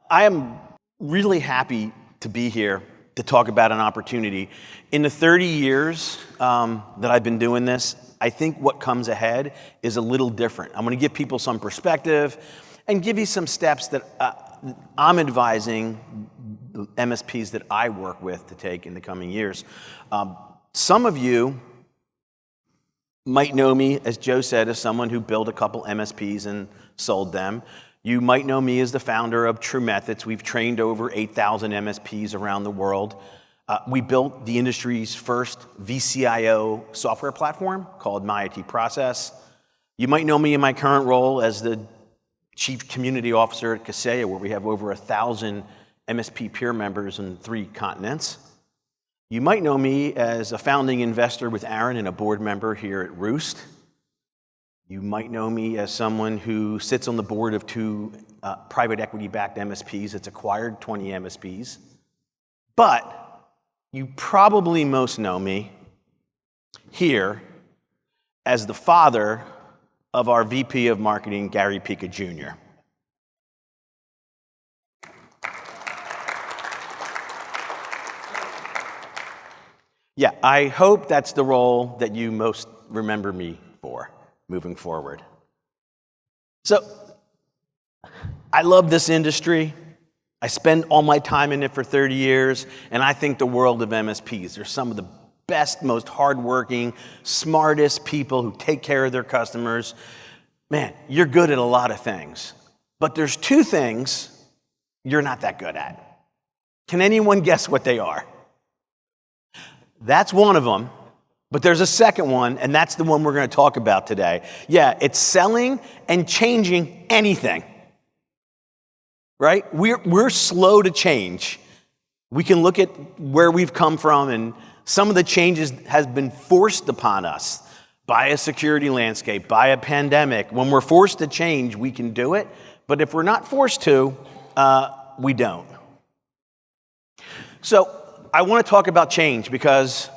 I am really happy to be here to talk about an opportunity. In the 30 years that I've been doing this, I think what comes ahead is a little different. I'm going to give people some perspective and give you some steps that I'm advising the MSPs that I work with to take in the coming years. Some of you might know me, as Joe said, as someone who built a couple MSPs and sold them. You might know me as the founder of TruMethods. We've trained over 8,000 MSPs around the world. We built the industry's first vCIO software platform called My IT Process. You might know me in my current role as the Chief Community Officer at Kaseya, where we have over 1,000 MSP peer members in 3 continents. You might know me as a founding investor with Aaron and a board member here at Roost. You might know me as someone who sits on the board of 2 private equity-backed MSPs that's acquired 20 MSPs. But you probably most know me here as the father of our VP of Marketing, Gary Pica Jr. Yeah, I hope that's the role that you most remember me for moving forward. So, I love this industry. I spend all my time in it for 30 years, and I think the world of MSPs. They're some of the best, most hardworking, smartest people who take care of their customers. Man, you're good at a lot of things, but there's 2 things you're not that good at. Can anyone guess what they are? That's one of them, but there's a second one, and that's the one we're going to talk about today. Yeah, it's selling and changing anything, right? We're slow to change. We can look at where we've come from, and some of the changes has been forced upon us by a security landscape, by a pandemic. When we're forced to change, we can do it, but if we're not forced to, we don't. So, I want to talk about change because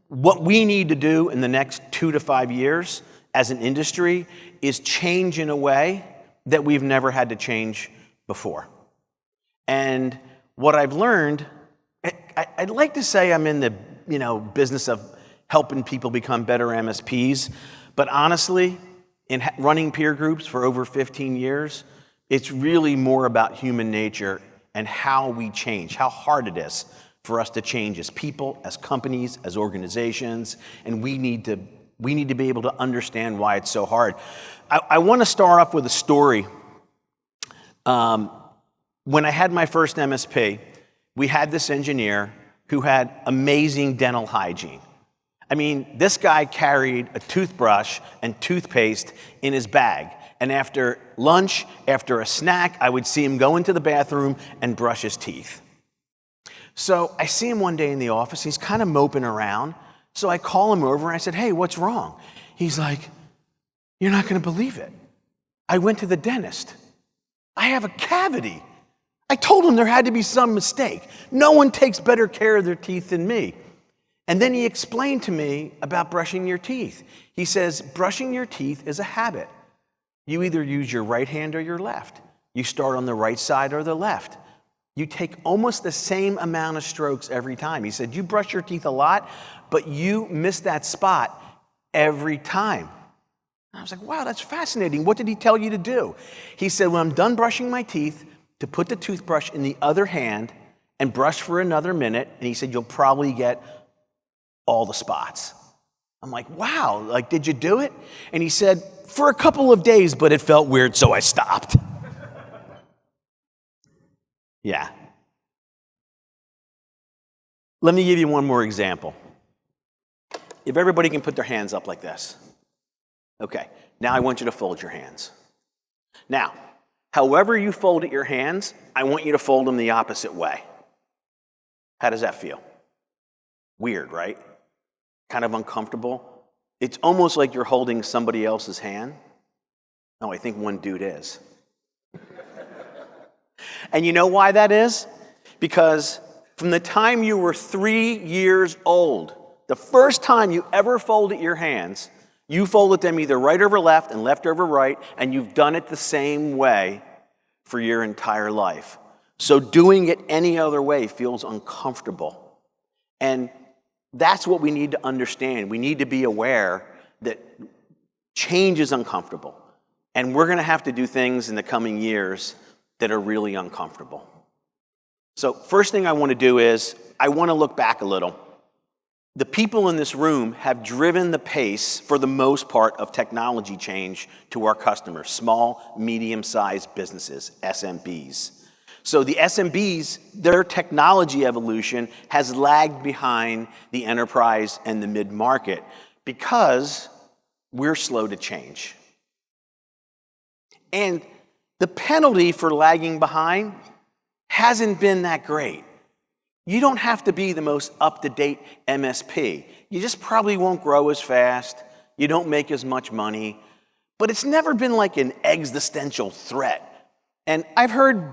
what we need to do in the next 2 to 5 years as an industry is change in a way that we've never had to change before. And what I've learned, I'd like to say I'm in the business of helping people become better MSPs, but honestly, in running peer groups for over 15 years, it's really more about human nature and how we change, how hard it is for us to change as people, as companies, as organizations, and we need to be able to understand why it's so hard. I want to start off with a story. When I had my first MSP, we had this engineer who had amazing dental hygiene. I mean, this guy carried a toothbrush and toothpaste in his bag, and after lunch, after a snack, I would see him go into the bathroom and brush his teeth. So I see him one day in the office. He's kind of moping around. So I call him over and I said, "Hey, what's wrong?" He's like, "You're not going to believe it. I went to the dentist. I have a cavity. I told him there had to be some mistake. No one takes better care of their teeth than me." And then he explained to me about brushing your teeth. He says, brushing your teeth is a habit. You either use your right hand or your left. You start on the right side or the left. You take almost the same amount of strokes every time. He said, you brush your teeth a lot, but you miss that spot every time. And I was like, wow, that's fascinating. What did he tell you to do? He said, when I'm done brushing my teeth, to put the toothbrush in the other hand and brush for another minute. And he said, you'll probably get all the spots. I'm like, wow, did you do it? And he said, for a couple of days, but it felt weird, so I stopped. Yeah. Let me give you one more example. If everybody can put their hands up like this. Okay, now I want you to fold your hands. Now, however you folded your hands, I want you to fold them the opposite way. How does that feel? Weird, right? Kind of uncomfortable. It's almost like you're holding somebody else's hand. No, I think one dude is. And you know why that is? Because from the time you were 3 years old, the first time you ever folded your hands, you folded them either right over left and left over right, and you've done it the same way for your entire life. So doing it any other way feels uncomfortable. And that's what we need to understand. We need to be aware that change is uncomfortable. And we're going to have to do things in the coming years that are really uncomfortable. So first thing I want to do is I want to look back a little. The people in this room have driven the pace, for the most part, of technology change to our customers, small, medium-sized businesses, SMBs. So the SMBs, their technology evolution has lagged behind the enterprise and the mid-market because we're slow to change. And the penalty for lagging behind hasn't been that great. You don't have to be the most up-to-date MSP. You just probably won't grow as fast. You don't make as much money. But it's never been like an existential threat. And I've heard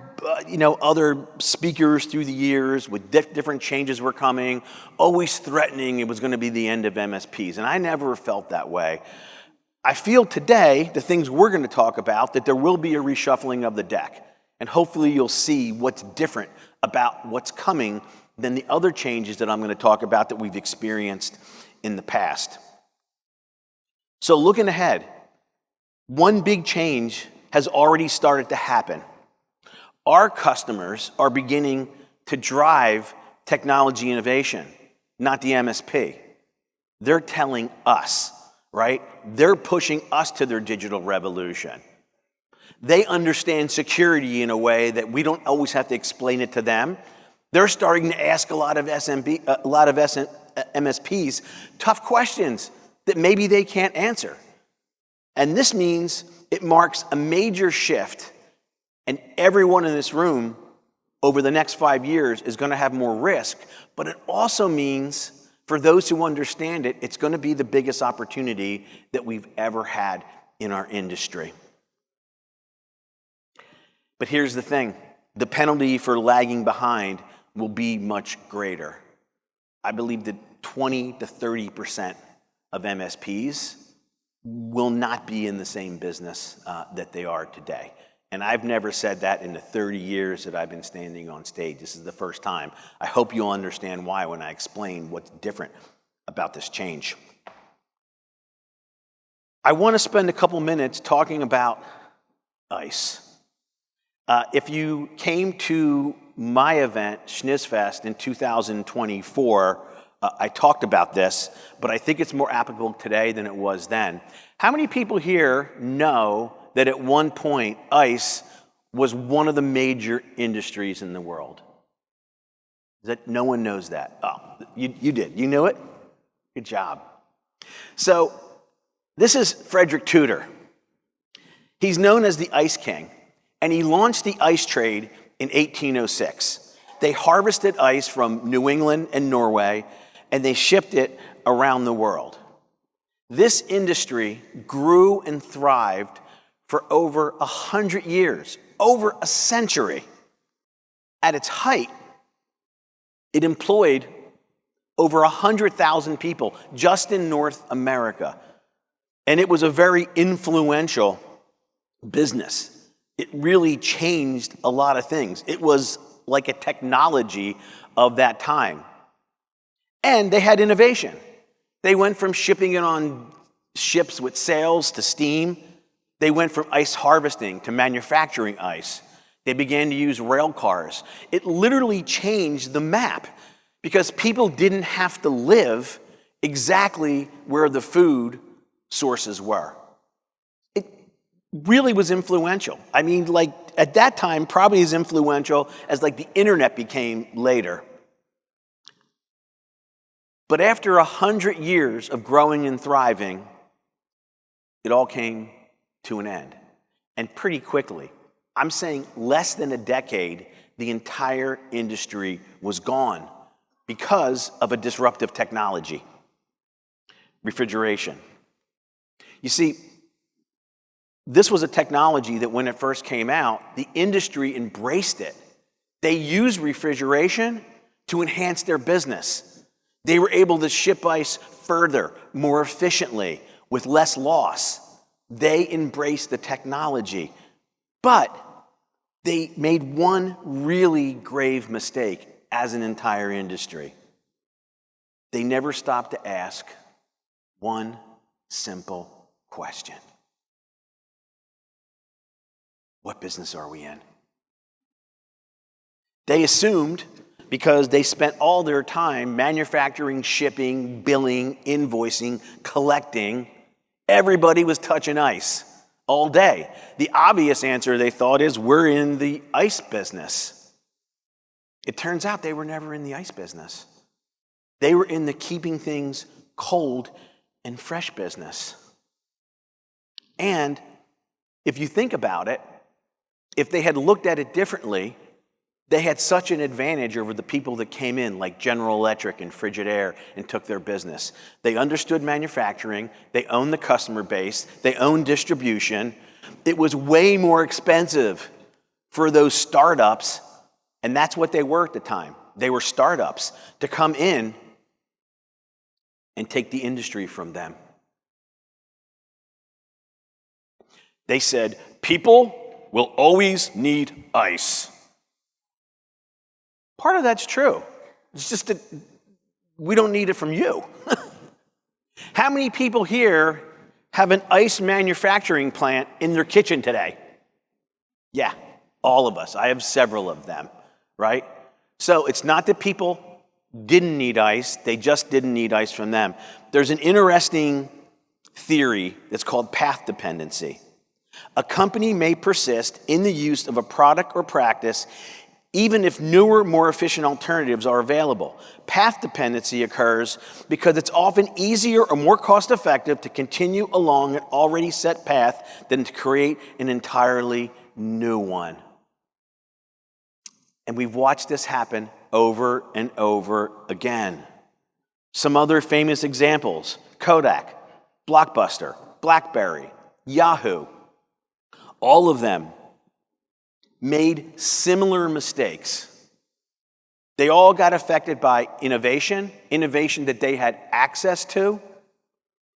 other speakers through the years with different changes were coming, always threatening it was going to be the end of MSPs. And I never felt that way. I feel today, the things we're going to talk about, that there will be a reshuffling of the deck. And hopefully you'll see what's different about what's coming than the other changes that I'm going to talk about that we've experienced in the past. So looking ahead, one big change has already started to happen. Our customers are beginning to drive technology innovation, not the MSP. They're telling us, right? They're pushing us to their digital revolution. They understand security in a way that we don't always have to explain it to them. They're starting to ask a lot of MSPs tough questions that maybe they can't answer. And this means it marks a major shift, and everyone in this room over the next 5 years is going to have more risk, but it also means for those who understand it, it's going to be the biggest opportunity that we've ever had in our industry. But here's the thing, the penalty for lagging behind will be much greater. I believe that 20 to 30% of MSPs will not be in the same business that they are today. And I've never said that in the 30 years that I've been standing on stage. This is the first time. I hope you'll understand why when I explain what's different about this change. I want to spend a couple minutes talking about ICE. If you came to my event, SchnizFest, in 2024, I talked about this, but I think it's more applicable today than it was then. How many people here know that at one point, ICE was one of the major industries in the world? That no one knows that? Oh, you did. You knew it? Good job. So this is Frederick Tudor. He's known as the Ice King, and he launched the ice trade in 1806. They harvested ice from New England and Norway, and they shipped it around the world. This industry grew and thrived for over 100 years, over a century. At its height, it employed over 100,000 people just in North America. And it was a very influential business. It really changed a lot of things. It was like a technology of that time. And they had innovation. They went from shipping it on ships with sails to steam. They went from ice harvesting to manufacturing ice. They began to use rail cars. It literally changed the map because people didn't have to live exactly where the food sources were. It really was influential. I mean, like at that time, probably as influential as like the internet became later. But after 100 years of growing and thriving, it all came to an end, and pretty quickly. I'm saying less than a decade, the entire industry was gone because of a disruptive technology, refrigeration. You see, this was a technology that when it first came out, the industry embraced it. They used refrigeration to enhance their business. They were able to ship ice further, more efficiently, with less loss. They embraced the technology. But They made one really grave mistake as an entire industry. They never stopped to ask one simple question. What business are we in? They assumed, because they spent all their time manufacturing, shipping, billing, invoicing, collecting, everybody was touching ice all day. The obvious answer, they thought, is we're in the ice business. It turns out they were never in the ice business. They were in the keeping things cold and fresh business. And if you think about it, if they had looked at it differently, they had such an advantage over the people that came in, like General Electric and Frigidaire, and took their business. They understood manufacturing, they owned the customer base, they owned distribution. It was way more expensive for those startups, and that's what they were at the time. They were startups, to come in and take the industry from them. They said, people will always need ice. Part of that's true. It's just that we don't need it from you. How many people here have an ice manufacturing plant in their kitchen today? Yeah, all of us. I have several of them, right? So it's not that people didn't need ice, they just didn't need ice from them. There's an interesting theory that's called path dependency. A company may persist in the use of a product or practice even if newer, more efficient alternatives are available. Path dependency occurs because it's often easier or more cost-effective to continue along an already set path than to create an entirely new one. And we've watched this happen over and over again. Some other famous examples: Kodak, Blockbuster, BlackBerry, Yahoo. All of them made similar mistakes. They all got affected by innovation that they had access to,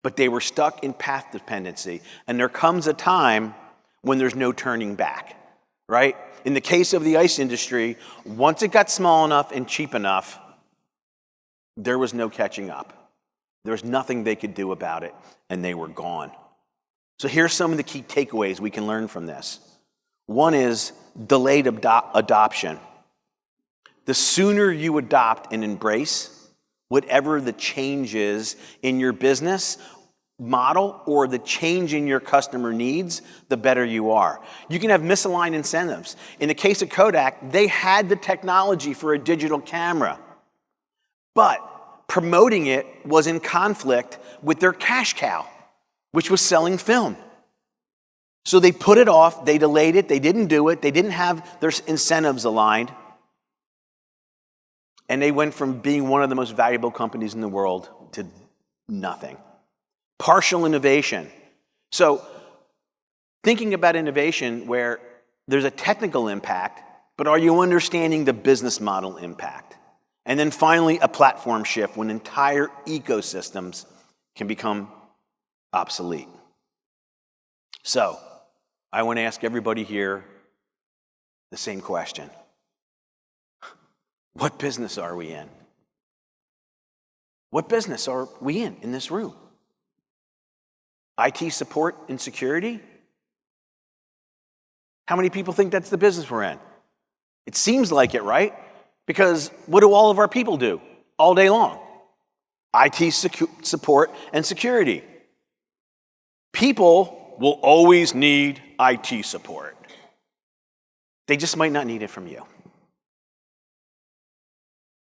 but they were stuck in path dependency. And there comes a time when there's no turning back, right? In the case of the ice industry, once it got small enough and cheap enough, there was no catching up. There was nothing they could do about it, and they were gone. So here's some of the key takeaways we can learn from this. One is delayed adoption. The sooner you adopt and embrace whatever the change is in your business model or the change in your customer needs, the better you are. You can have misaligned incentives. In the case of Kodak, they had the technology for a digital camera, but promoting it was in conflict with their cash cow, which was selling film. So they put it off, they delayed it, they didn't do it, they didn't have their incentives aligned, and they went from being one of the most valuable companies in the world to nothing. Partial innovation. So thinking about innovation where there's a technical impact, but are you understanding the business model impact? And then finally, a platform shift when entire ecosystems can become obsolete. So I want to ask everybody here the same question. What business are we in? What business are we in this room? IT support and security? How many people think that's the business we're in? It seems like it, right? Because what do all of our people do all day long? IT support and security. People will always need IT support. They just might not need it from you.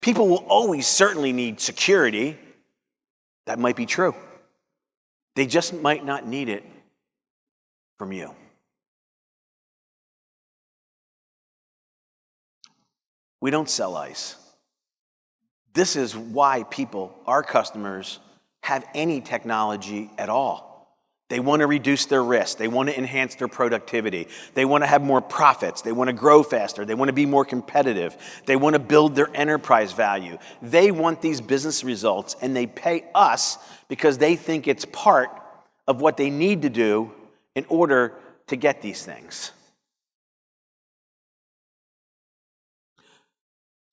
People will always certainly need security. That might be true. They just might not need it from you. We don't sell ice. This is why people, our customers, have any technology at all. They want to reduce their risk. They want to enhance their productivity. They want to have more profits. They want to grow faster. They want to be more competitive. They want to build their enterprise value. They want these business results, and they pay us because they think it's part of what they need to do in order to get these things.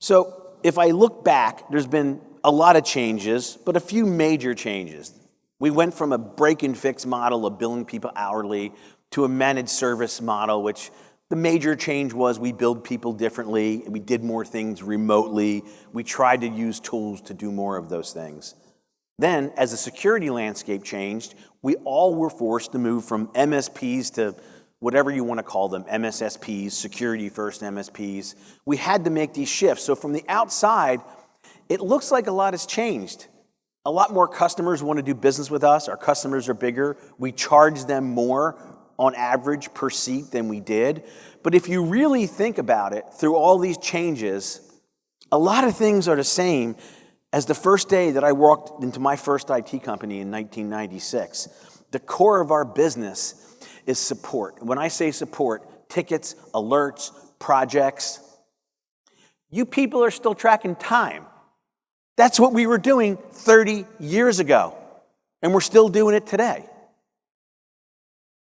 So if I look back, there's been a lot of changes, but a few major changes. We went from a break-and-fix model of billing people hourly to a managed service model, which the major change was we billed people differently, we did more things remotely, we tried to use tools to do more of those things. Then, as the security landscape changed, we all were forced to move from MSPs to whatever you want to call them, MSSPs, security-first MSPs. We had to make these shifts. So from the outside, it looks like a lot has changed. A lot more customers want to do business with us. Our customers are bigger. We charge them more on average per seat than we did. But if you really think about it, through all these changes, a lot of things are the same as the first day that I walked into my first IT company in 1996. The core of our business is support. When I say support, tickets, alerts, projects. You people are still tracking time. That's what we were doing 30 years ago, and we're still doing it today.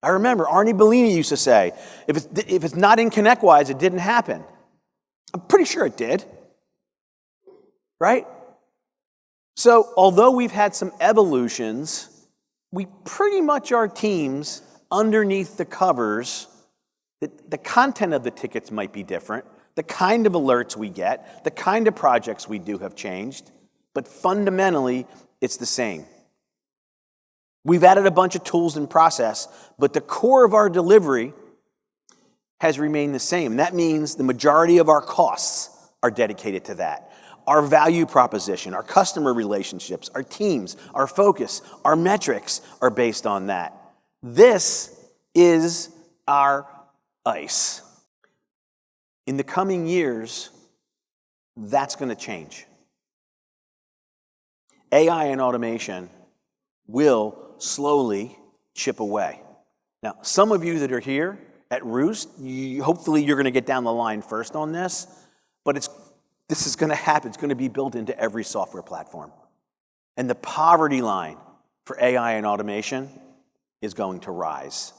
I remember Arnie Bellini used to say, if it's not in ConnectWise, it didn't happen. I'm pretty sure it did, right? So although we've had some evolutions, we pretty much are teams underneath the covers. The content of the tickets might be different. The kind of alerts we get, the kind of projects we do have changed, but fundamentally, it's the same. We've added a bunch of tools and process, but the core of our delivery has remained the same. That means the majority of our costs are dedicated to that. Our value proposition, our customer relationships, our teams, our focus, our metrics are based on that. This is our ICE. In the coming years, that's going to change. AI and automation will slowly chip away. Now, some of you that are here at Roost, hopefully you're going to get down the line first on this, but this is going to happen. It's going to be built into every software platform. And the poverty line for AI and automation is going to rise.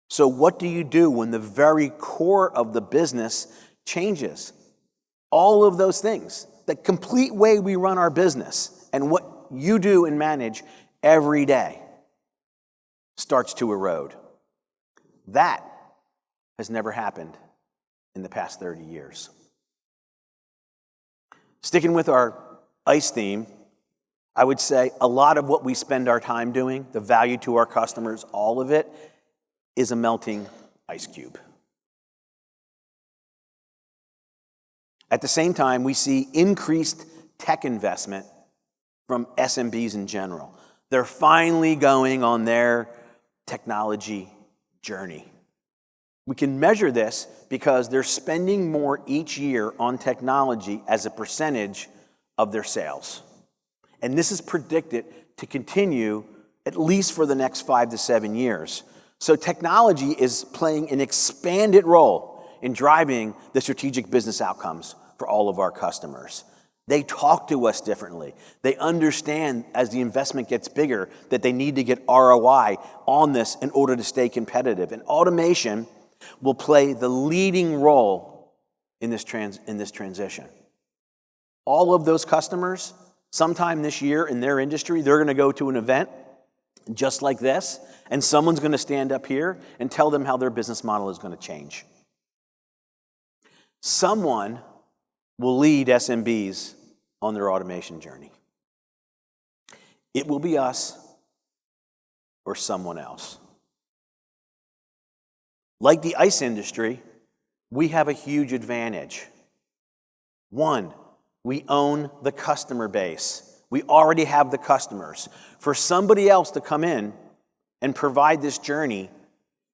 So what do you do when the very core of the business changes? All of those things, the complete way we run our business and what you do and manage every day starts to erode. That has never happened in the past 30 years. Sticking with our ICE theme, I would say a lot of what we spend our time doing, the value to our customers, all of it, is a melting ice cube. At the same time, we see increased tech investment from SMBs in general. They're finally going on their technology journey. We can measure this because they're spending more each year on technology as a percentage of their sales. And this is predicted to continue at least for the next 5 to 7 years. So technology is playing an expanded role in driving the strategic business outcomes for all of our customers. They talk to us differently. They understand as the investment gets bigger that they need to get ROI on this in order to stay competitive. And automation will play the leading role in this transition. All of those customers, sometime this year in their industry, they're going to go to an event just like this, and someone's going to stand up here and tell them how their business model is going to change. Someone will lead SMBs on their automation journey. It will be us or someone else. Like the ICE industry, we have a huge advantage. One, we own the customer base. We already have the customers. For somebody else to come in and provide this journey,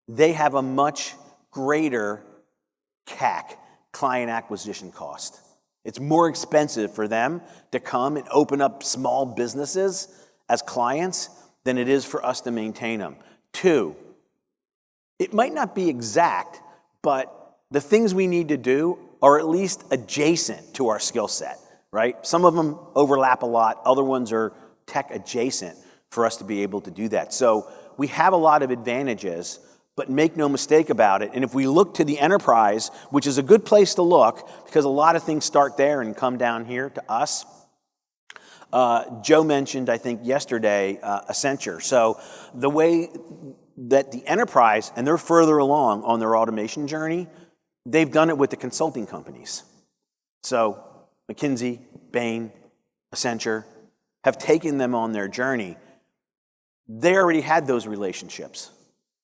they have a much greater CAC, client acquisition cost. It's more expensive for them to come and open up small businesses as clients than it is for us to maintain them. Two, it might not be exact, but the things we need to do are at least adjacent to our skill set, right? Some of them overlap a lot. Other ones are tech adjacent for us to be able to do that. So we have a lot of advantages, But make no mistake about it, and if we look to the enterprise, which is a good place to look because a lot of things start there and come down here to us. Joe mentioned, I think yesterday, Accenture. So the way that the enterprise, and they're further along on their automation journey, they've done it with the consulting companies. So McKinsey, Bain, Accenture have taken them on their journey. They already had those relationships.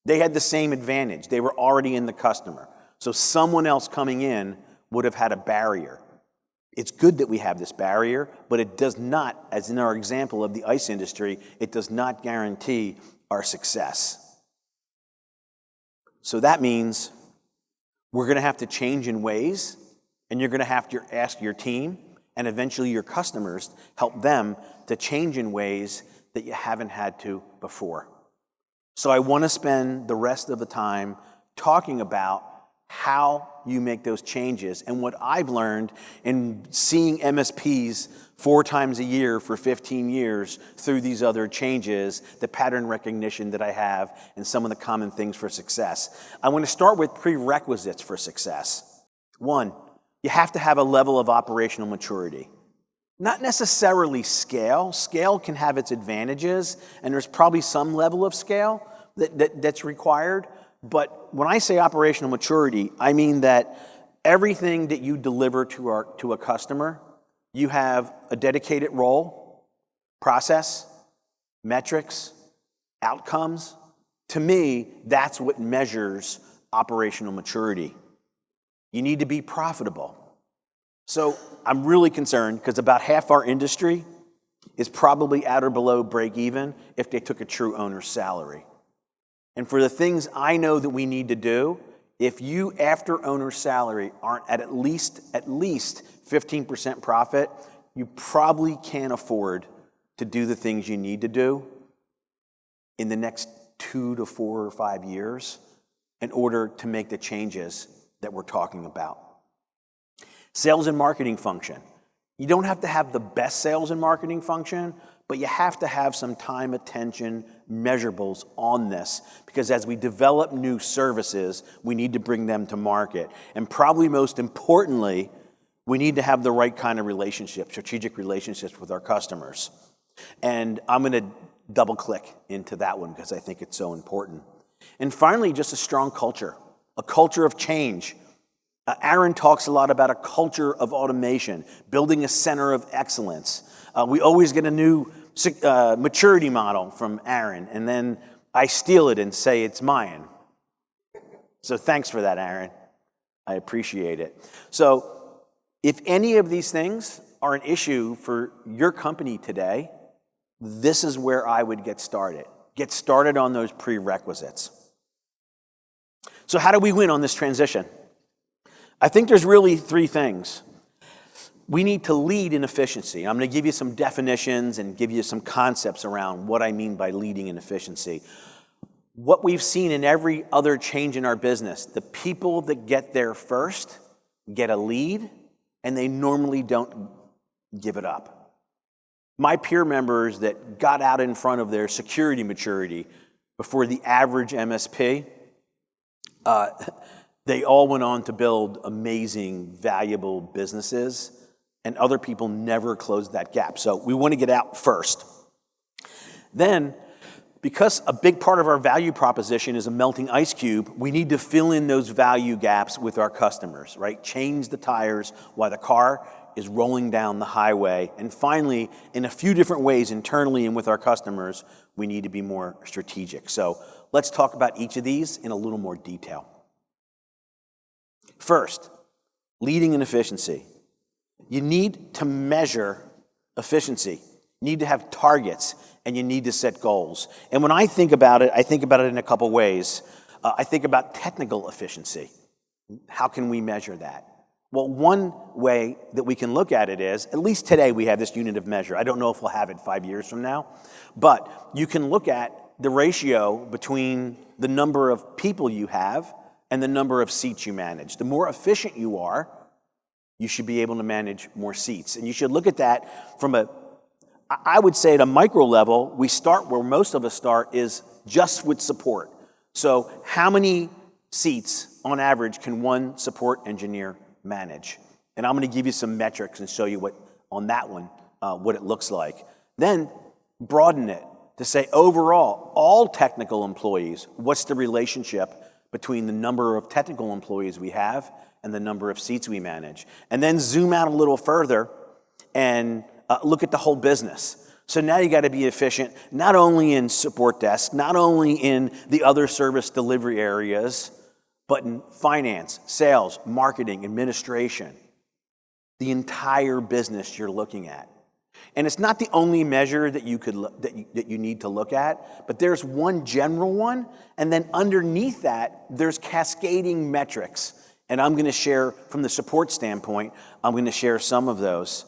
They had the same advantage. They were already in the customer. So someone else coming in would have had a barrier. It's good that we have this barrier, but it does not, as in our example of the ice industry, it does not guarantee our success. So that means we're going to have to change in ways, and you're going to have to ask your team and eventually your customers, help them to change in ways that you haven't had to before. So I want to spend the rest of the time talking about how you make those changes and what I've learned in seeing MSPs 4 times a year for 15 years through these other changes, the pattern recognition that I have, and some of the common things for success. I want to start with prerequisites for success. 1, you have to have a level of operational maturity. Not necessarily scale. Scale can have its advantages, and there's probably some level of scale that's required. But when I say operational maturity, I mean that everything that you deliver to a customer, you have a dedicated role, process, metrics, outcomes. To me, that's what measures operational maturity. You need to be profitable. So I'm really concerned because about half our industry is probably at or below break even if they took a true owner's salary. And for the things I know that we need to do, if you after owner's salary aren't at least 15% profit, you probably can't afford to do the things you need to do in the next 2 to 4 or 5 years in order to make the changes that we're talking about. Sales and marketing function. You don't have to have the best sales and marketing function, but you have to have some time, attention, measurables on this, because as we develop new services, we need to bring them to market. And probably most importantly, we need to have the right kind of relationships, strategic relationships with our customers. And I'm going to double click into that one because I think it's so important. And finally, just a strong culture, a culture of change. Aaron talks a lot about a culture of automation, building a center of excellence. We always get a new maturity model from Aaron, and then I steal it and say it's mine. So thanks for that, Aaron. I appreciate it. So if any of these things are an issue for your company today, this is where I would get started. Get started on those prerequisites. So how do we win on this transition? I think there's really 3 things. We need to lead in efficiency. I'm going to give you some definitions and give you some concepts around what I mean by leading in efficiency. What we've seen in every other change in our business, the people that get there first get a lead, and they normally don't give it up. My peer members that got out in front of their security maturity before the average MSP, they all went on to build amazing, valuable businesses, and other people never closed that gap. So we want to get out first. Then, because a big part of our value proposition is a melting ice cube, we need to fill in those value gaps with our customers, right? Change the tires while the car is rolling down the highway. And finally, in a few different ways internally and with our customers, we need to be more strategic. So let's talk about each of these in a little more detail. First, leading in efficiency. You need to measure efficiency. You need to have targets, and you need to set goals. And when I think about it in a couple ways. I think about technical efficiency. How can we measure that? Well, one way that we can look at it is, at least today we have this unit of measure. I don't know if we'll have it 5 years from now, but you can look at the ratio between the number of people you have and the number of seats you manage. The more efficient you are, you should be able to manage more seats. And you should look at that from I would say at a micro level, we start where most of us start is just with support. So how many seats on average can one support engineer manage? And I'm going to give you some metrics and show you what on that one, what it looks like. Then broaden it to say overall, all technical employees, what's the relationship between the number of technical employees we have and the number of seats we manage? And then zoom out a little further and look at the whole business. So now you got to be efficient, not only in support desk, not only in the other service delivery areas, but in finance, sales, marketing, administration, the entire business you're looking at. And it's not the only measure that you need to look at, but there's one general one, and then underneath that, there's cascading metrics. And I'm going to share, from the support standpoint, I'm going to share some of those.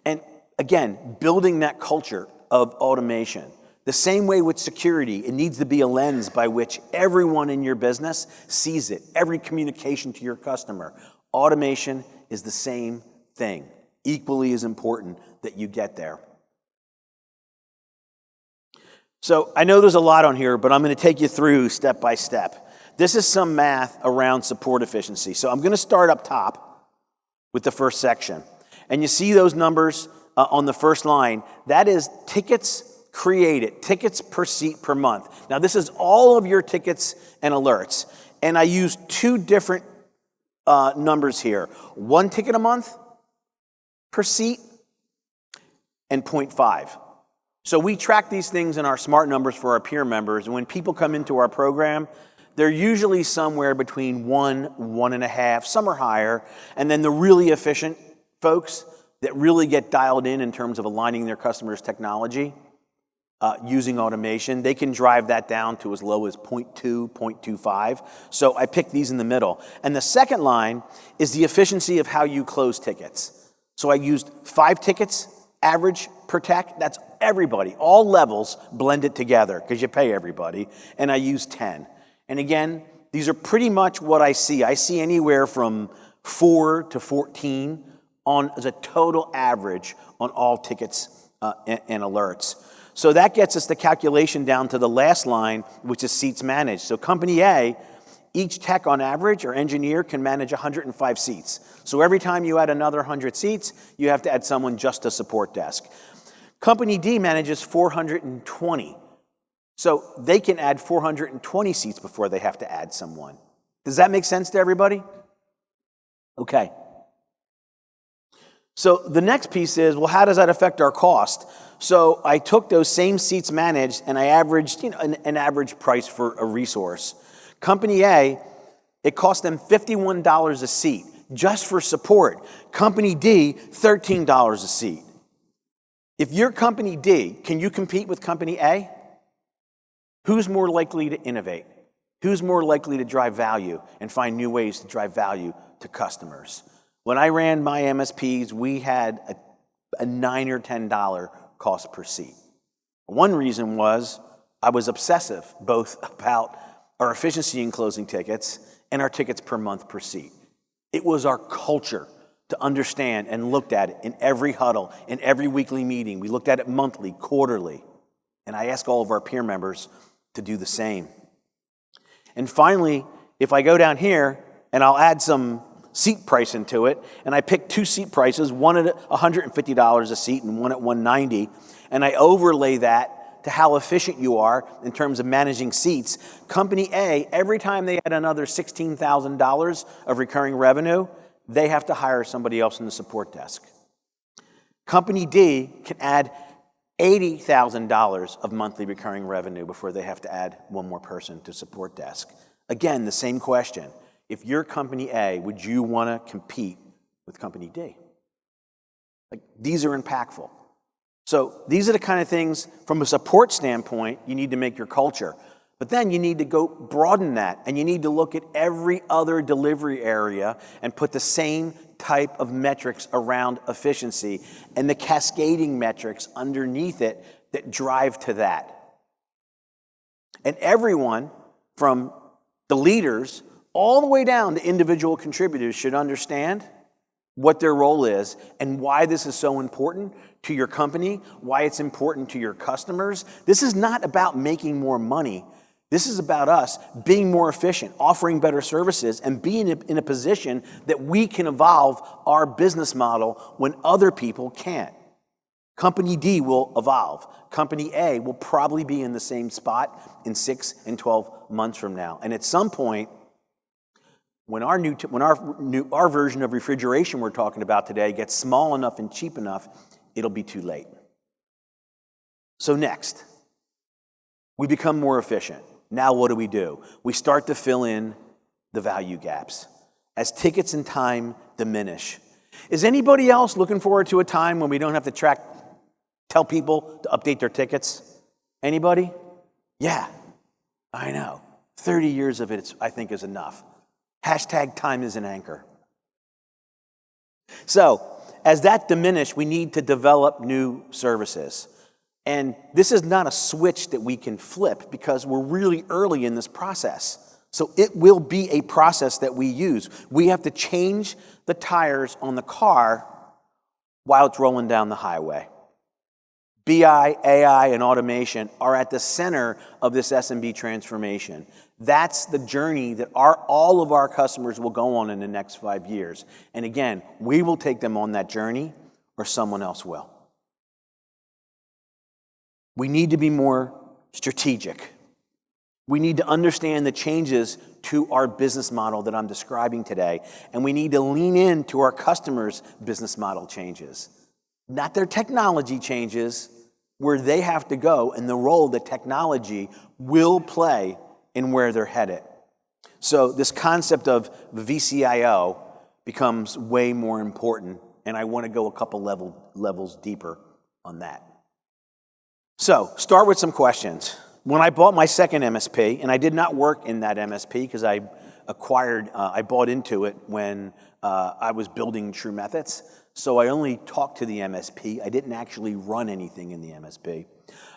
And again, building that culture of automation. The same way with security, it needs to be a lens by which everyone in your business sees it, every communication to your customer. Automation is the same thing, equally as important that you get there. So I know there's a lot on here, but I'm going to take you through step by step. This is some math around support efficiency. So I'm going to start up top with the first section. And you see those numbers on the first line. That is tickets created, tickets per seat per month. Now this is all of your tickets and alerts. And I use two different numbers here. 1 ticket a month per seat and 0.5. So we track these things in our smart numbers for our peer members. And when people come into our program, they're usually somewhere between 1, 1.5, some are higher. And then the really efficient folks that really get dialed in terms of aligning their customers' technology using automation, they can drive that down to as low as 0.2, 0.25. So I picked these in the middle. And the second line is the efficiency of how you close tickets. So I used 5 tickets average per tech. That's everybody, all levels blended together because you pay everybody. And I used 10. And again, these are pretty much what I see. I see anywhere from 4 to 14 as a total average on all tickets and alerts. So that gets us the calculation down to the last line, which is seats managed. So company A, each tech on average or engineer can manage 105 seats. So every time you add another 100 seats, you have to add someone just to support desk. Company D manages 420. So they can add 420 seats before they have to add someone. Does that make sense to everybody? Okay. So the next piece is, well, how does that affect our cost? So I took those same seats managed and I averaged an average price for a resource. Company A, it cost them $51 a seat just for support. Company D, $13 a seat. If you're Company D, can you compete with Company A? Who's more likely to innovate? Who's more likely to drive value and find new ways to drive value to customers? When I ran my MSPs, we had a $9 or $10 cost per seat. One reason was I was obsessive both about our efficiency in closing tickets and our tickets per month per seat. It was our culture to understand and looked at it in every huddle, in every weekly meeting. We looked at it monthly, quarterly. And I ask all of our peer members to do the same. And finally, if I go down here and I'll add some seat price into it, and I pick 2 seat prices, one at $150 a seat and one at $190, and I overlay that to how efficient you are in terms of managing seats. Company A, every time they add another $16,000 of recurring revenue, they have to hire somebody else in the support desk. Company D can add $80,000 of monthly recurring revenue before they have to add one more person to support desk. Again, the same question. If you're Company A, would you want to compete with Company D? These are impactful. So these are the kind of things, from a support standpoint, you need to make your culture. But then you need to go broaden that, and you need to look at every other delivery area and put the same type of metrics around efficiency and the cascading metrics underneath it that drive to that. And everyone, from the leaders all the way down to individual contributors, should understand what their role is and why this is so important to your company, why it's important to your customers. This is not about making more money. This is about us being more efficient, offering better services, and being in a position that we can evolve our business model when other people can't. Company D will evolve. Company A will probably be in the same spot in 6 and 12 months from now. And at some point, when our version of refrigeration we're talking about today gets small enough and cheap enough, it'll be too late. So next, we become more efficient. Now what do? We start to fill in the value gaps as tickets and time diminish. Is anybody else looking forward to a time when we don't have to tell people to update their tickets? Anybody? Yeah, I know. 30 years of it, I think, is enough. Hashtag time is an anchor. So, as that diminishes, we need to develop new services. And this is not a switch that we can flip because we're really early in this process. So it will be a process that we use. We have to change the tires on the car while it's rolling down the highway. BI, AI, and automation are at the center of this SMB transformation. That's the journey that all of our customers will go on in the next 5 years. And again, we will take them on that journey or someone else will. We need to be more strategic. We need to understand the changes to our business model that I'm describing today, and we need to lean into our customers' business model changes, not their technology changes, where they have to go and the role that technology will play in where they're headed. So this concept of VCIO becomes way more important, and I want to go a couple levels deeper on that. So, start with some questions. When I bought my second MSP, and I did not work in that MSP because I bought into it when I was building TruMethods. So I only talked to the MSP. I didn't actually run anything in the MSP.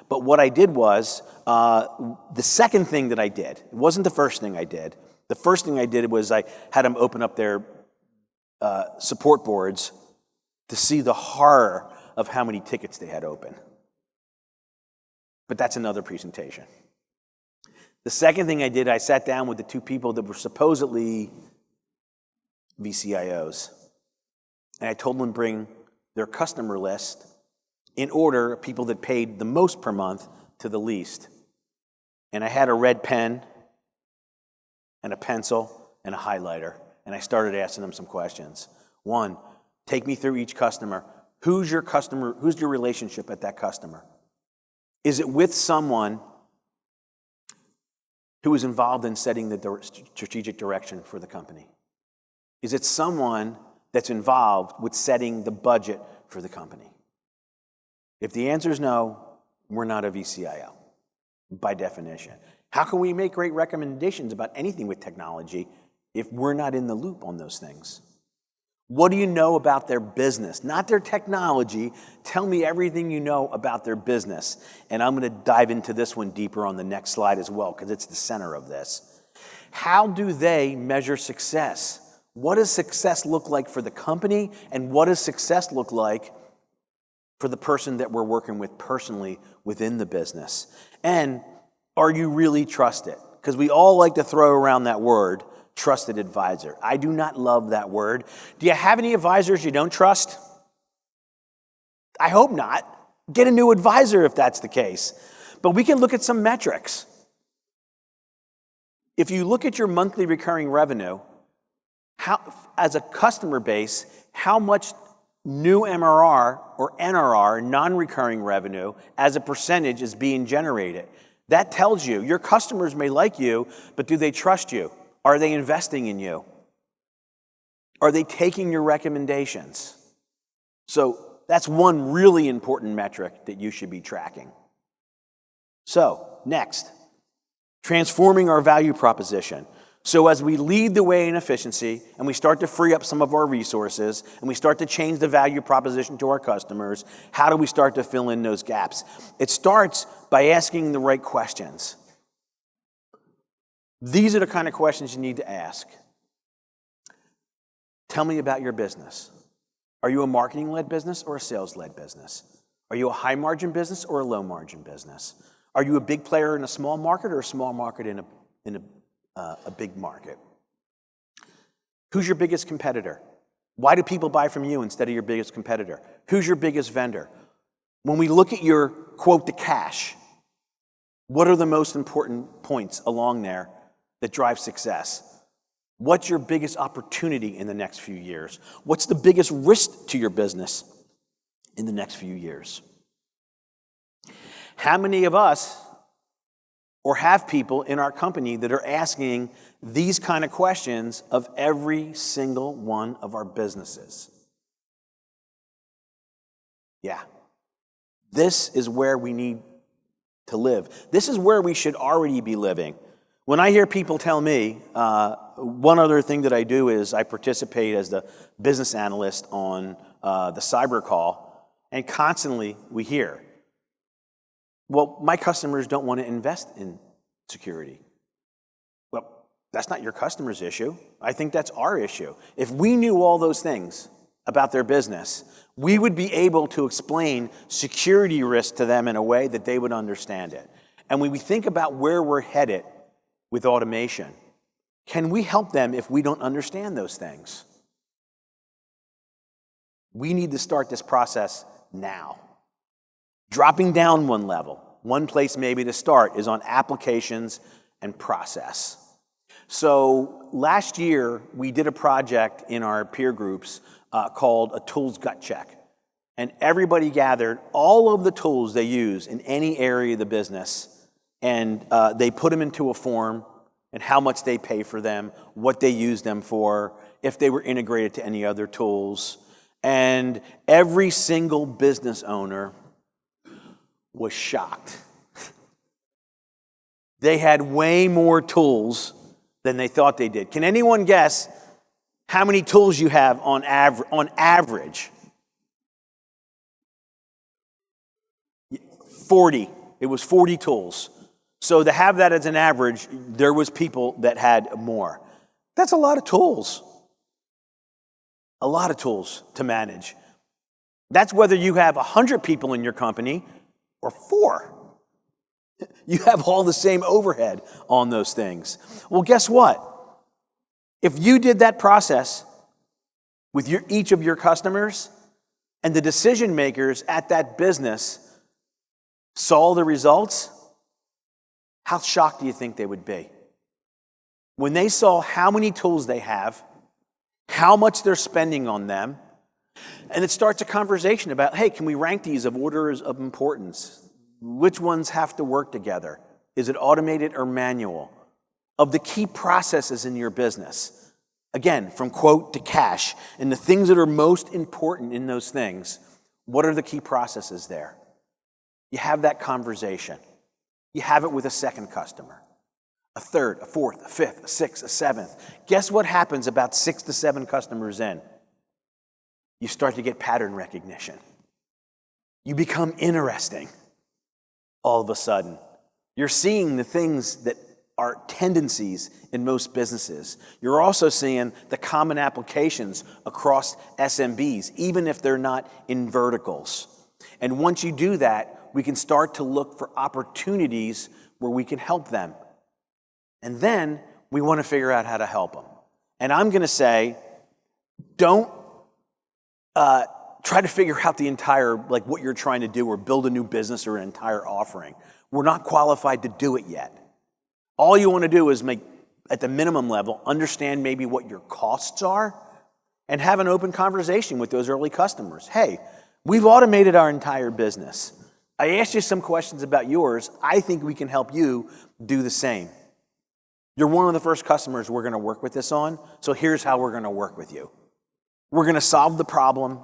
But what I did was, the second thing that I did, it wasn't the first thing I did. The first thing I did was I had them open up their support boards to see the horror of how many tickets they had open. But that's another presentation. The second thing I did, I sat down with the two people that were supposedly VCIOs. And I told them to bring their customer list in order of people that paid the most per month to the least. And I had a red pen and a pencil and a highlighter. And I started asking them some questions. One, take me through each customer. Who's your customer? Who's your relationship at that customer? Is it with someone who is involved in setting the strategic direction for the company? Is it someone that's involved with setting the budget for the company? If the answer is no, we're not a VCIO, by definition. How can we make great recommendations about anything with technology if we're not in the loop on those things? What do you know about their business? Not their technology. Tell me everything you know about their business. And I'm going to dive into this one deeper on the next slide as well, because it's the center of this. How do they measure success? What does success look like for the company? And what does success look like for the person that we're working with personally within the business? And are you really trusted? Because we all like to throw around that word, trusted advisor. I do not love that word. Do you have any advisors you don't trust? I hope not. Get a new advisor if that's the case. But we can look at some metrics. If you look at your monthly recurring revenue, as a customer base, how much new MRR or NRR, non-recurring revenue, as a percentage is being generated. That tells you your customers may like you, but do they trust you? Are they investing in you? Are they taking your recommendations? So that's one really important metric that you should be tracking. So next, transforming our value proposition. So as we lead the way in efficiency and we start to free up some of our resources and we start to change the value proposition to our customers, how do we start to fill in those gaps? It starts by asking the right questions. These are the kind of questions you need to ask. Tell me about your business. Are you a marketing-led business or a sales-led business? Are you a high-margin business or a low-margin business? Are you a big player in a small market or a small market in a big market? Who's your biggest competitor? Why do people buy from you instead of your biggest competitor? Who's your biggest vendor? When we look at your quote to cash, what are the most important points along there that drive success? What's your biggest opportunity in the next few years? What's the biggest risk to your business in the next few years? How many of us or have people in our company that are asking these kind of questions of every single one of our businesses? Yeah. This is where we need to live. This is where we should already be living. When I hear people tell me, one other thing that I do is I participate as the business analyst on the cyber call, and constantly we hear, well, my customers don't want to invest in security. Well, that's not your customer's issue. I think that's our issue. If we knew all those things about their business, we would be able to explain security risk to them in a way that they would understand it. And when we think about where we're headed with automation, can we help them if we don't understand those things? We need to start this process now. Dropping down one level, one place maybe to start is on applications and process. So last year, we did a project in our peer groups called a tools gut check. And everybody gathered all of the tools they use in any area of the business, and they put them into a form and how much they pay for them, what they use them for, if they were integrated to any other tools. And every single business owner was shocked. They had way more tools than they thought they did. Can anyone guess how many tools you have on average? 40. It was 40 tools. So to have that as an average, there was people that had more. That's a lot of tools. A lot of tools to manage. That's whether you have 100 people in your company or 4. You have all the same overhead on those things. Well, guess what? If you did that process with each of your customers, and the decision makers at that business saw the results, how shocked do you think they would be? When they saw how many tools they have, how much they're spending on them, and it starts a conversation about, hey, can we rank these of orders of importance? Which ones have to work together? Is it automated or manual? Of the key processes in your business. Again, from quote to cash, and the things that are most important in those things, what are the key processes there? You have that conversation. You have it with a second customer, a third, a fourth, a fifth, a sixth, a seventh. Guess what happens about 6 to 7 customers in? You start to get pattern recognition. You become interesting all of a sudden. You're seeing the things that are tendencies in most businesses. You're also seeing the common applications across SMBs, even if they're not in verticals. And once you do that, we can start to look for opportunities where we can help them. And then we want to figure out how to help them. And I'm going to say, don't try to figure out the entire, what you're trying to do or build a new business or an entire offering. We're not qualified to do it yet. All you want to do is make, at the minimum level, understand maybe what your costs are and have an open conversation with those early customers. Hey, we've automated our entire business. I asked you some questions about yours. I think we can help you do the same. You're one of the first customers we're going to work with this on, so here's how we're going to work with you. We're going to solve the problem.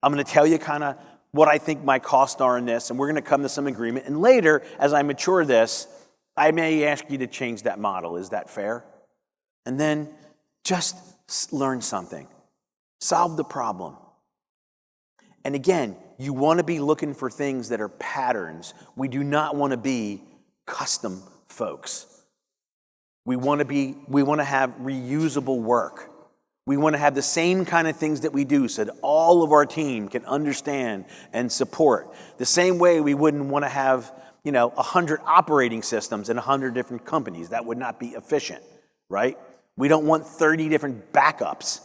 I'm going to tell you kind of what I think my costs are in this, and we're going to come to some agreement. And later, as I mature this, I may ask you to change that model. Is that fair? And then just learn something. Solve the problem. And again, you want to be looking for things that are patterns. We do not want to be custom folks. We want to have reusable work. We want to have the same kind of things that we do so that all of our team can understand and support. The same way we wouldn't want to have 100 operating systems in 100 different companies. That would not be efficient, right? We don't want 30 different backups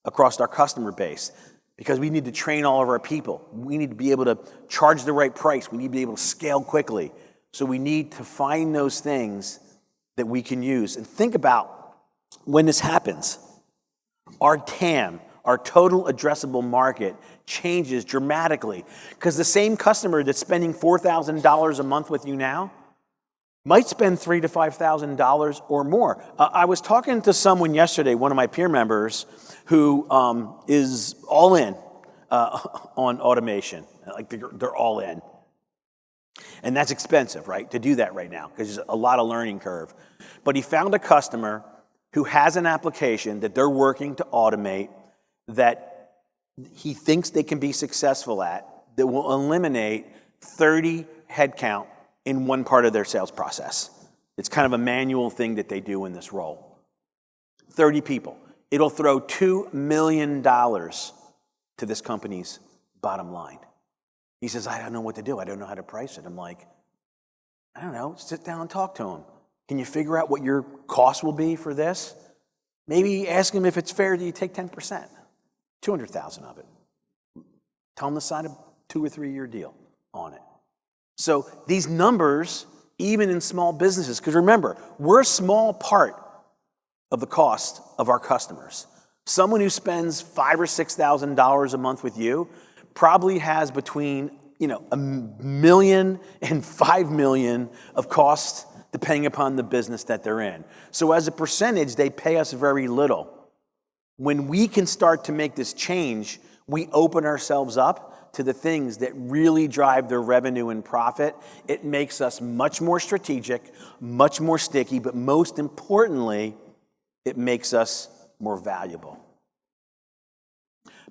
across our customer base because we need to train all of our people. We need to be able to charge the right price. We need to be able to scale quickly. So we need to find those things that we can use. And think about when this happens. Our TAM, our total addressable market, changes dramatically because the same customer that's spending $4,000 a month with you now might spend $3,000 to $5,000 or more. I was talking to someone yesterday, one of my peer members, who is all in on automation. Like they're all in. And that's expensive, right, to do that right now because there's a lot of learning curve. But he found a customer who has an application that they're working to automate that he thinks they can be successful at that will eliminate 30 headcount in one part of their sales process. It's kind of a manual thing that they do in this role. 30 people. It'll throw $2 million to this company's bottom line. He says, I don't know what to do. I don't know how to price it. I'm like, I don't know. Sit down and talk to him. Can you figure out what your cost will be for this? Maybe ask him if it's fair that you take 10%, 200,000 of it. Tell him to sign a 2 or 3 year deal on it. So these numbers, even in small businesses, because remember, we're a small part of the cost of our customers. Someone who spends $5,000 or $6,000 a month with you probably has between $1 million and $5 million of costs depending upon the business that they're in. So as a percentage, they pay us very little. When we can start to make this change, we open ourselves up to the things that really drive their revenue and profit. It makes us much more strategic, much more sticky, but most importantly, it makes us more valuable.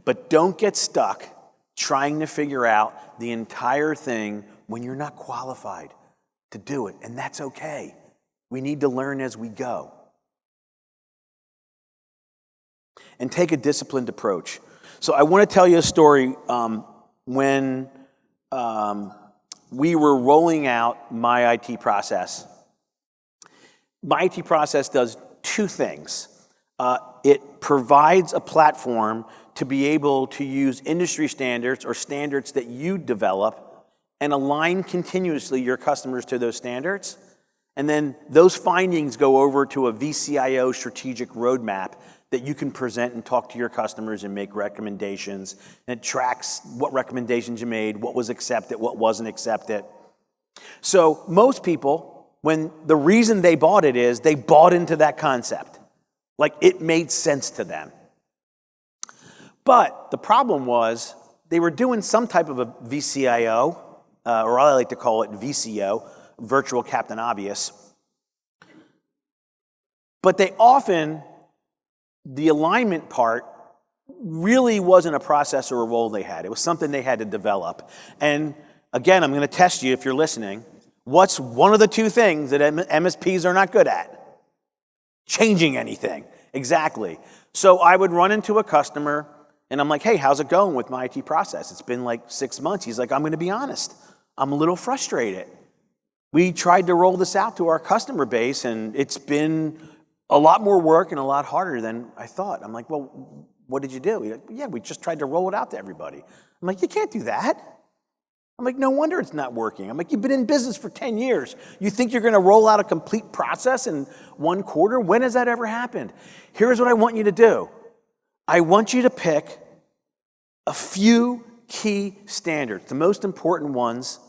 But don't get stuck trying to figure out the entire thing when you're not qualified to do it, and that's okay. We need to learn as we go. And take a disciplined approach. So I want to tell you a story when we were rolling out my IT process. My IT process does two things. It provides a platform to be able to use industry standards or standards that you develop and align continuously your customers to those standards. And then those findings go over to a VCIO strategic roadmap that you can present and talk to your customers and make recommendations. And it tracks what recommendations you made, what was accepted, what wasn't accepted. So most people, when the reason they bought it is they bought into that concept. Like it made sense to them. But the problem was they were doing some type of a VCIO, or I like to call it VCO, Virtual Captain Obvious. But they often, the alignment part really wasn't a process or a role they had. It was something they had to develop. And again, I'm going to test you if you're listening. What's one of the two things that MSPs are not good at? Changing anything. Exactly. So I would run into a customer and I'm like, hey, how's it going with my IT process? It's been like 6 months. He's like, I'm going to be honest. I'm a little frustrated. We tried to roll this out to our customer base and it's been a lot more work and a lot harder than I thought. I'm like, well, what did you do? He's like, yeah, we just tried to roll it out to everybody. I'm like, you can't do that. I'm like, no wonder it's not working. I'm like, you've been in business for 10 years. You think you're going to roll out a complete process in 1 quarter? When has that ever happened? Here's what I want you to do. I want you to pick a few key standards, the most important ones,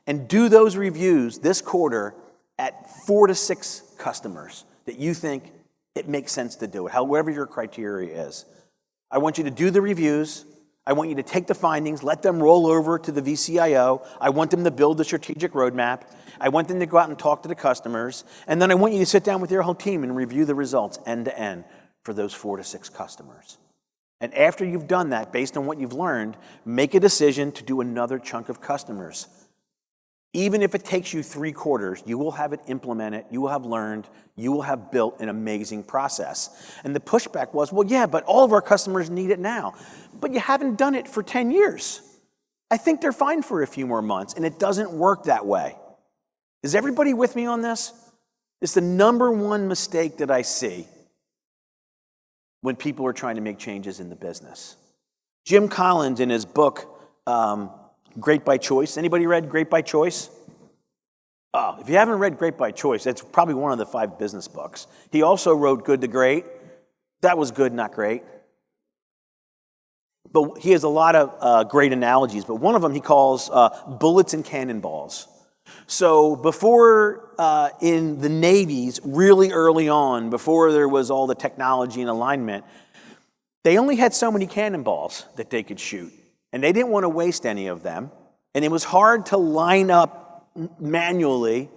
and do those reviews this quarter at 4 to 6 customers that you think it makes sense to do it, however your criteria is. I want you to do the reviews. I want you to take the findings, let them roll over to the VCIO. I want them to build the strategic roadmap. I want them to go out and talk to the customers. And then I want you to sit down with your whole team and review the results end to end for those 4 to 6 customers. And after you've done that, based on what you've learned, make a decision to do another chunk of customers. Even if it takes you 3 quarters, you will have it implemented, you will have learned, you will have built an amazing process. And the pushback was, well, yeah, but all of our customers need it now. But you haven't done it for 10 years. I think they're fine for a few more months, and it doesn't work that way. Is everybody with me on this? It's the number one mistake that I see when people are trying to make changes in the business. Jim Collins, in his book, Great by Choice. Anybody read Great by Choice? Oh, if you haven't read Great by Choice, it's probably one of the 5 business books. He also wrote Good to Great. That was good, not great. But he has a lot of great analogies, but one of them he calls bullets and cannonballs. So before in the navies, really early on, before there was all the technology and alignment, they only had so many cannonballs that they could shoot. And they didn't want to waste any of them. And it was hard to line up manually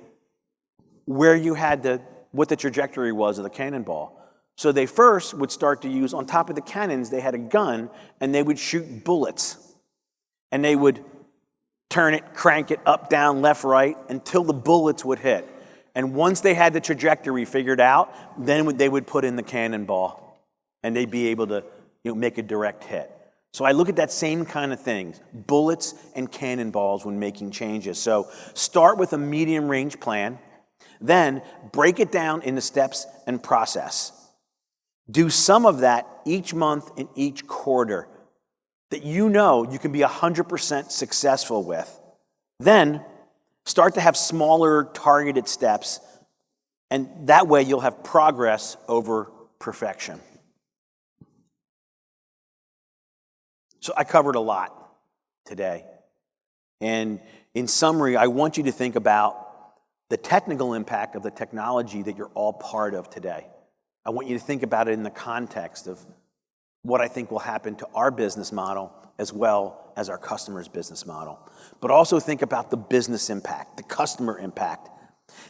where you had what the trajectory was of the cannonball. So they first would start to use, on top of the cannons, they had a gun, and they would shoot bullets. And they would turn it, crank it up, down, left, right, until the bullets would hit. And once they had the trajectory figured out, then they would put in the cannonball, and they'd be able to make a direct hit. So I look at that same kind of thing, bullets and cannonballs when making changes. So start with a medium-range plan, then break it down into steps and process. Do some of that each month and each quarter that you can be 100% successful with. Then start to have smaller targeted steps, and that way you'll have progress over perfection. So I covered a lot today. And in summary, I want you to think about the technical impact of the technology that you're all part of today. I want you to think about it in the context of what I think will happen to our business model as well as our customers' business model. But also think about the business impact, the customer impact.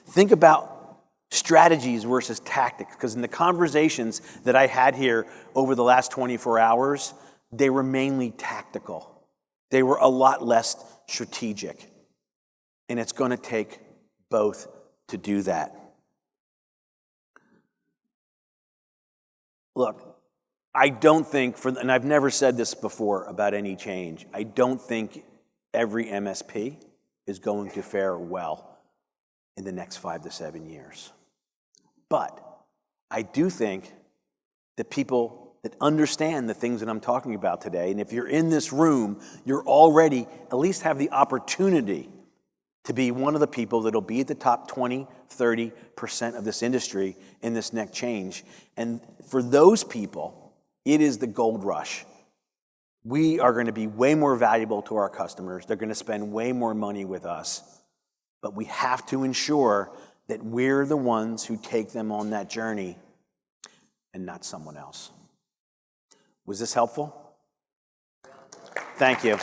Think about strategies versus tactics, because in the conversations that I had here over the last 24 hours, they were mainly tactical. They were a lot less strategic. And it's going to take both to do that. Look, I don't think, and I've never said this before about any change, I don't think every MSP is going to fare well in the next 5 to 7 years. But I do think that people that understand the things that I'm talking about today, and if you're in this room, you're already at least have the opportunity to be one of the people that'll be at the top 20, 30% of this industry in this next change. And for those people, it is the gold rush. We are going to be way more valuable to our customers. They're going to spend way more money with us. But we have to ensure that we're the ones who take them on that journey and not someone else. Was this helpful? Thank you.